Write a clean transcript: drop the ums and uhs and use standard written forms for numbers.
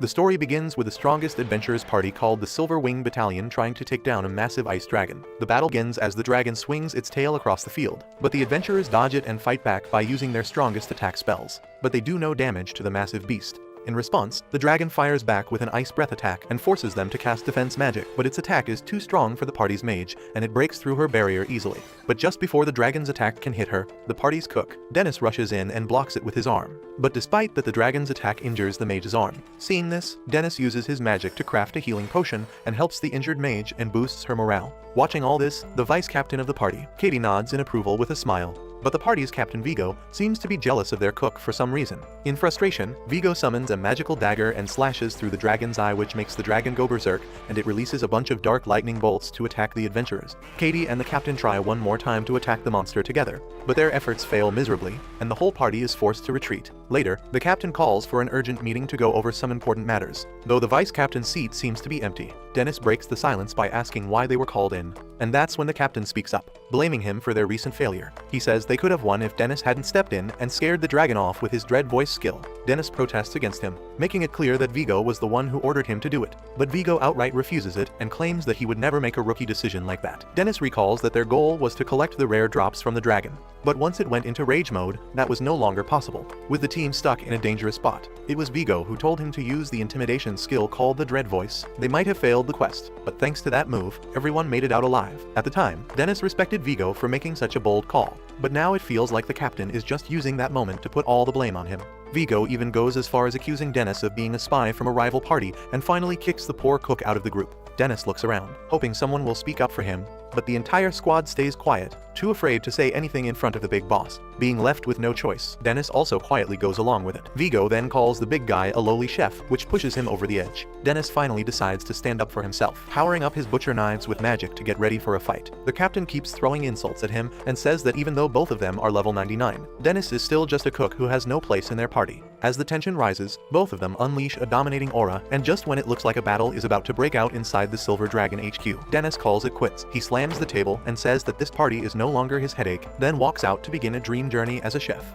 The story begins with the strongest adventurers party called the Silver Wing Battalion trying to take down a massive ice dragon. The battle begins as the dragon swings its tail across the field, but the adventurers dodge it and fight back by using their strongest attack spells. But they do no damage to the massive beast. In response, the dragon fires back with an ice breath attack and forces them to cast defense magic, but its attack is too strong for the party's mage, and it breaks through her barrier easily. But just before the dragon's attack can hit her, the party's cook, Dennis, rushes in and blocks it with his arm. But despite that, the dragon's attack injures the mage's arm. Seeing this, Dennis uses his magic to craft a healing potion and helps the injured mage and boosts her morale. Watching all this, the vice captain of the party, Katie, nods in approval with a smile. But the party's Captain Vigo seems to be jealous of their cook for some reason. In frustration, Vigo summons a magical dagger and slashes through the dragon's eye, which makes the dragon go berserk, and it releases a bunch of dark lightning bolts to attack the adventurers. Katie and the captain try one more time to attack the monster together, but their efforts fail miserably, and the whole party is forced to retreat. Later, the captain calls for an urgent meeting to go over some important matters. Though the vice captain's seat seems to be empty, Dennis breaks the silence by asking why they were called in. And that's when the captain speaks up, blaming him for their recent failure. He says they could have won if Dennis hadn't stepped in and scared the dragon off with his dread voice skill. Dennis protests against him, making it clear that Vigo was the one who ordered him to do it. But Vigo outright refuses it and claims that he would never make a rookie decision like that. Dennis recalls that their goal was to collect the rare drops from the dragon. But once it went into rage mode, that was no longer possible. With the team stuck in a dangerous spot, it was Vigo who told him to use the intimidation skill called the Dread Voice. They might have failed the quest, but thanks to that move, everyone made it out alive. At the time, Dennis respected Vigo for making such a bold call, but now it feels like the captain is just using that moment to put all the blame on him. Vigo even goes as far as accusing Dennis of being a spy from a rival party and finally kicks the poor cook out of the group. Dennis looks around, hoping someone will speak up for him, but the entire squad stays quiet, too afraid to say anything in front of the big boss. Being left with no choice, Dennis also quietly goes along with it. Vigo then calls the big guy a lowly chef, which pushes him over the edge. Dennis finally decides to stand up for himself, powering up his butcher knives with magic to get ready for a fight. The captain keeps throwing insults at him and says that even though both of them are level 99, Dennis is still just a cook who has no place in their party. As the tension rises, both of them unleash a dominating aura, and just when it looks like a battle is about to break out inside the Silver Dragon HQ, Dennis calls it quits. He slams the table and says that this party is no longer his headache, then walks out to begin a dream journey as a chef.